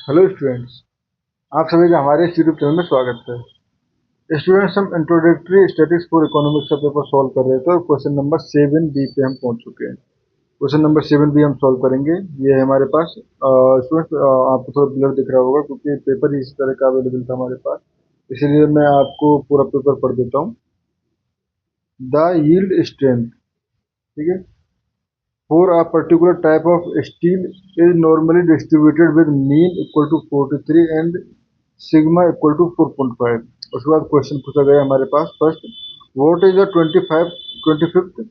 Hello students, आप सभी का हमारे इस यूट्यूब चैनल में स्वागत है। स्टूडेंट्स, हम इंट्रोडक्टरी स्टैटिस्टिक्स फॉर इकोनॉमिक्स का पेपर सॉल्व कर रहे थे और क्वेश्चन नंबर 7B पे हम पहुंच चुके हैं। क्वेश्चन नंबर 7B हम सॉल्व करेंगे। ये है हमारे पास स्टूडेंट्स, आपको थोड़ा ब्लर दिख रहा होगा क्योंकि पेपर ही इस तरह का अवेलेबल था हमारे पास, इसीलिए मैं आपको पूरा पेपर पढ़ देता हूँ। द यील्ड स्ट्रेंथ, ठीक है, for a particular type of steel is normally distributed with mean equal to 43 and sigma equal to 4.5। उसके बाद क्वेश्चन पूछा गया हमारे पास first, what is the 25th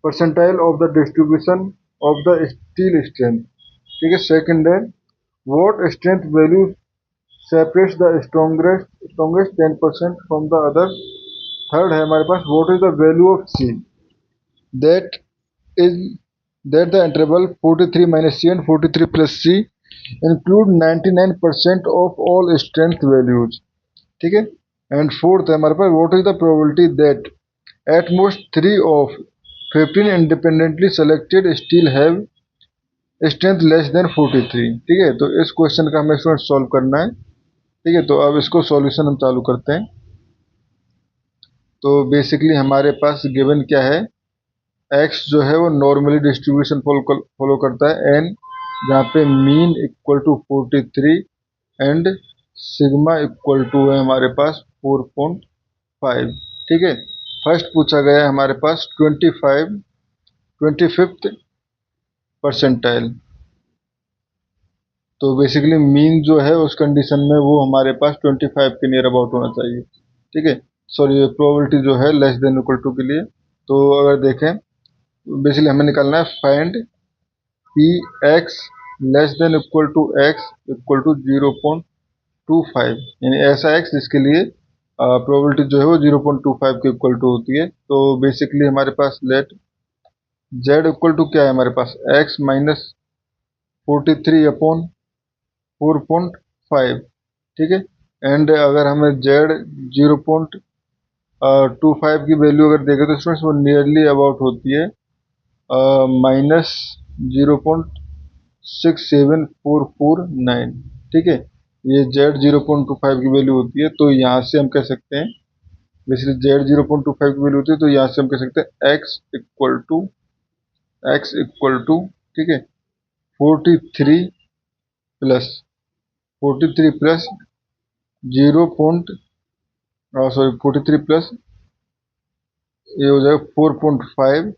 percentile of the distribution of the steel strength. ठीक है, second है what strength value separates the strongest 10% from the other. Third है हमारे पास what is the value of c that is that the interval 43 minus C and 43 plus C include 99% of all strength values। ठीक है, and fourth है हमारे पास what is the probability that at most 3 of 15 independently selected still have strength less than 43। ठीक है, तो इस question का हमें स्टूडेंट सॉल्व करना है। ठीक है, तो अब इसको सॉल्यूशन हम चालू करते हैं। तो बेसिकली हमारे पास गिवन क्या है, एक्स जो है वो नॉर्मली डिस्ट्रीब्यूशन फॉलो करता है एन, जहाँ पे mean equal to 43 and sigma equal to है हमारे पास 4.5। ठीक है, फर्स्ट पूछा गया है हमारे पास 25th परसेंटाइल। तो बेसिकली मीन जो है उस कंडीशन में वो हमारे पास 25 के नियर अबाउट होना चाहिए। ठीक है, सॉरी, प्रोबेबिलिटी जो है लेस देन इक्वल टू के लिए। तो अगर देखें, बेसिकली हमें निकालना है find P X less than equal to X equal to 0.25, यानी ऐसा एक्स जिसके लिए प्रोबेबिलिटी जो है वो 0.25 के इक्वल टू होती है। तो बेसिकली हमारे पास लेट जेड इक्वल टू क्या है हमारे पास एक्स माइनस 43 अपॉन 4.5। ठीक है, एंड अगर हमें जेड 0.25 की वैल्यू अगर देखें तो स्टूडेंट्स वो नियरली अबाउट होती है -0.67449। ठीक है, ये जेड 0.25 की वैल्यू होती है। तो यहाँ से हम कह सकते हैं, बेसिकली जेड 0.25 की वैल्यू होती है, तो यहाँ से हम कह सकते हैं एक्स इक्वल टू, ठीक है, 43 प्लस 0 पॉइंट, सॉरी 43 प्लस ये हो जाएगा 4.5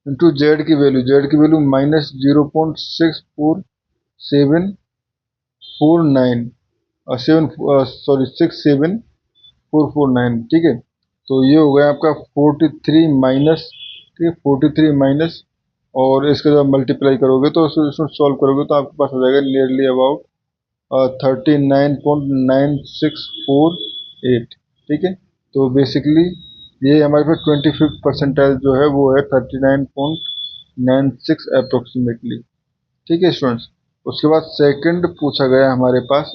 इंटू जेड की वैल्यू -0.67449 67449। ठीक है, तो ये हो गया आपका 43 माइनस, ठीक है, 43 माइनस, और इसके जब मल्टीप्लाई करोगे तो इसमें सॉल्व करोगे तो आपके पास हो जाएगा नियरली अबाउट 39.9648। ठीक है, तो बेसिकली ये हमारे पास 25th परसेंटाइल जो है वो है 39.96 अप्रोक्सीमेटली। ठीक है स्टूडेंट्स, उसके बाद सेकंड पूछा गया हमारे पास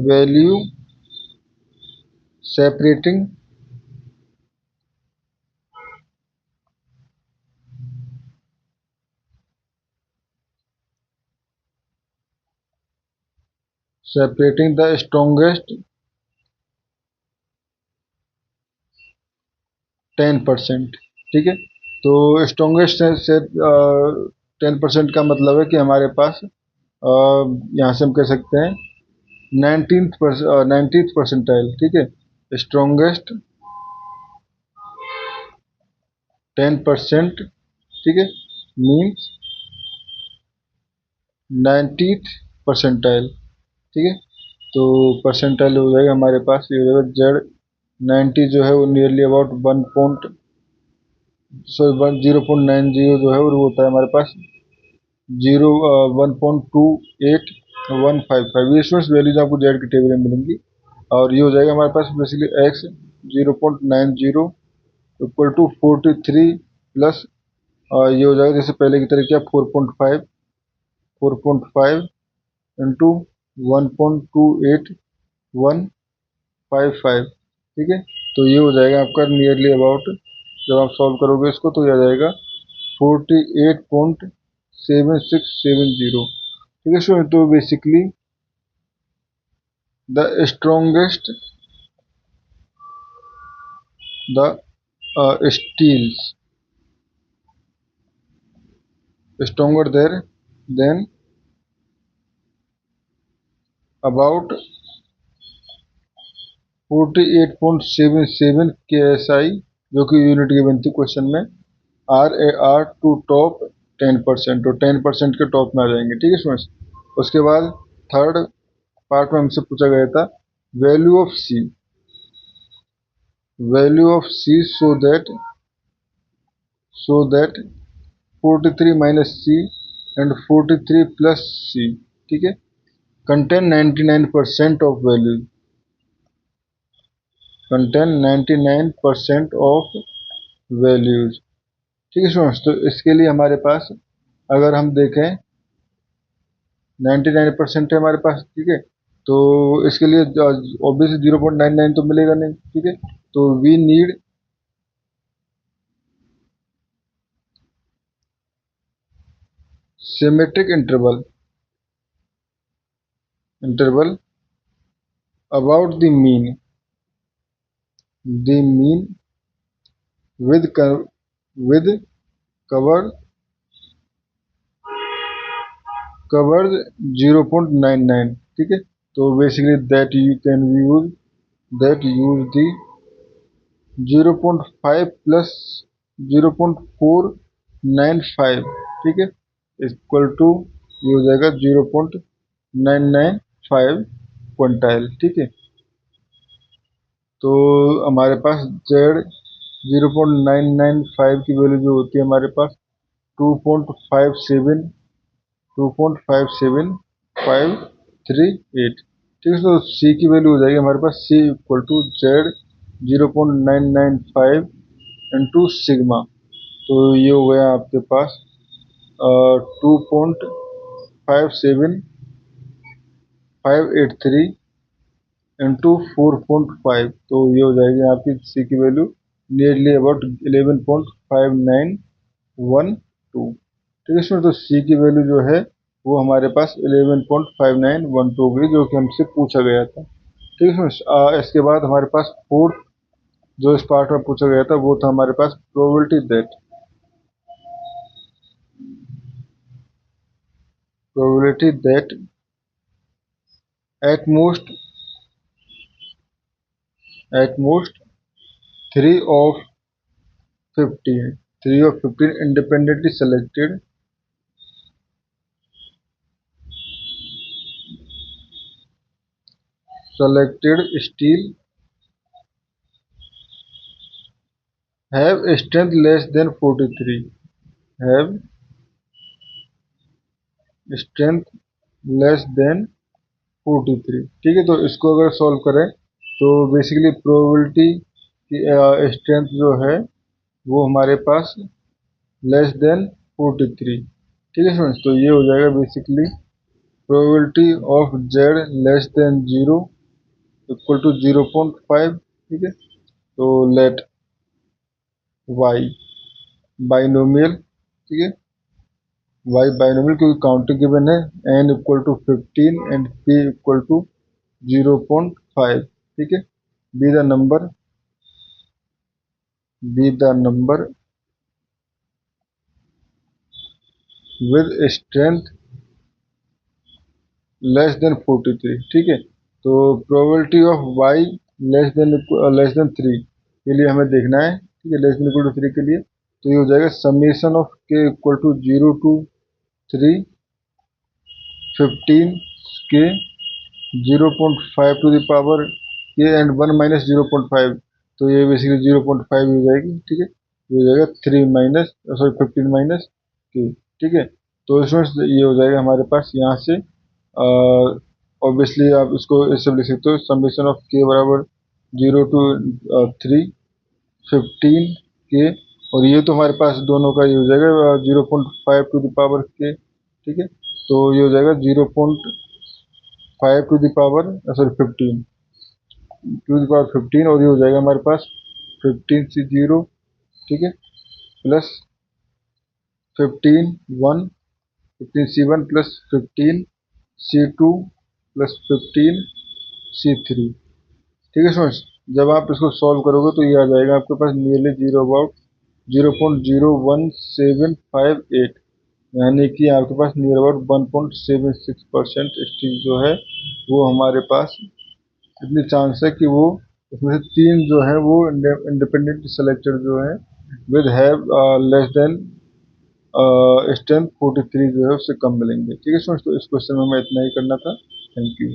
वैल्यू सेपरेटिंग द स्ट्रॉन्गेस्ट 10%। ठीक है, तो स्ट्रॉन्गेस्ट से 10% का मतलब है कि हमारे पास यहाँ से हम कह सकते हैं 19th परसेंटाइल। ठीक है, स्ट्रॉन्गेस्ट 10%, ठीक है, मीन्स 90th परसेंटाइल। ठीक है, तो परसेंटाइल हो जाएगा हमारे पास, ये हो जाएगा जेड 90 जो है वो नियरली अबाउट 0.90 जो है वो होता है हमारे पास 1.28155। ये स्टूडेंट्स वैल्यूज आपको जेड की टेबल में मिलेंगी। और ये हो जाएगा हमारे पास basically x 0.90 equal to 43 plus ये हो जाएगा जैसे पहले की तरह क्या 4.5 इंटू 1.28155। ठीक है, तो ये हो जाएगा आपका नियरली अबाउट, जब आप सॉल्व करोगे इसको तो ये आ जाएगा 48.7670। ठीक है स्टूडेंट। तो basically the strongest the steels stronger there than about 48.77 KSI, जो कि यूनिट गिवन थी क्वेश्चन में, आर टू टॉप 10%, तो 10% के टॉप में आ जाएंगे। ठीक है स्टूडेंट्स। उसके बाद थर्ड पार्ट में हमसे पूछा गया था value of c, value of c so that 43 minus c and 43 plus c, ठीक है, contain 99% of value, contain 99% of values। ठीक है स्टूडेंट्स। तो इसके लिए हमारे पास अगर हम देखें 99% है हमारे पास, ठीक है, तो इसके लिए ऑब्वियसली 0.99 तो मिलेगा नहीं। ठीक है, तो we need symmetric interval about the mean with with cover covered 0.99। ठीक है, तो basically that you can use the 0.5 plus 0.495, ठीक है, इक्वल टू ये हो जाएगा 0.995 क्विंटाइल। ठीक है, तो हमारे पास जेड 0.995 की वैल्यू जो होती है हमारे पास 2.57 2.57538। ठीक है, तो सी की वैल्यू हो जाएगी हमारे पास c equal to z 0.995 into sigma. तो ये हो गया आपके पास 2.57583 इंटू 4.5, तो ये हो जाएगी आपकी सी की वैल्यू नियरली अबाउट 11.5912। ठीक है स्टूडेंट, तो सी की वैल्यू जो है वो हमारे पास 11.5912 गई, जो कि हमसे पूछा गया था। ठीक है स्टूडेंट्स। इसके बाद हमारे पास फोर्थ जो इस पार्ट में पूछा गया था वो था हमारे पास probability that at most 3 of 15 independently selected steel have a strength less than 43, have strength less than 43। ठीक है, तो इसको अगर सॉल्व करें तो बेसिकली प्रोबेबिलिटी की स्ट्रेंथ जो है वो हमारे पास लेस देन 43। ठीक है फ्रेंड्स, तो ये हो जाएगा basically probability of Z less than 0 equal to 0.5। ठीक है, तो लेट वाई बाइनोमियल, ठीक है, वाई बाइनोमियल क्योंकि काउंटिंग गिवन है, N equal to 15 and P equal to 0.5। ठीक है, be the number with strength less than 43। ठीक है, तो probability of Y less than 3 के लिए हमें देखना है। ठीक है, लेस देन इक्वल टू 3 के लिए तो ये हो जाएगा समीशन ऑफ के इक्वल टू 0 टू 3 15 के 0.5 टू द पावर के एंड 1 माइनस 0.5, तो ये बेसिकली 0.5 हो जाएगी। ठीक है, ये हो जाएगा 3 माइनस 15 माइनस के। ठीक है, तो इसमें ये हो जाएगा हमारे पास यहाँ से ऑब्वियसली आप इसको ऐसे लिख सकते हो समेशन ऑफ के बराबर 0 टू 3 15 के, और ये तो हमारे पास दोनों का ये हो जाएगा 0.5 टू द पावर के। ठीक है, तो ये हो जाएगा 0.5 to the power 15 to the power 15, और ये हो जाएगा हमारे पास 15 से 0, ठीक है, plus 15 1 15 C1 plus 15 C2 plus 15 C3। ठीक है स्टूडेंट्स, जब आप इसको सॉल्व करोगे तो ये आ जाएगा आपके पास नियरली 0.0175 यानी कि आपके पास नियर अबाउट 1.76% स्टील जो है वो हमारे पास इतनी चांस है कि वो उसमें से 3 जो है वो इंडिपेंडेंट सेलेक्टेड जो है with have less than strength 43 जो है उससे कम मिलेंगे। ठीक है स्टूडेंट्स, तो इस क्वेश्चन में हमें इतना ही करना था। Thank you.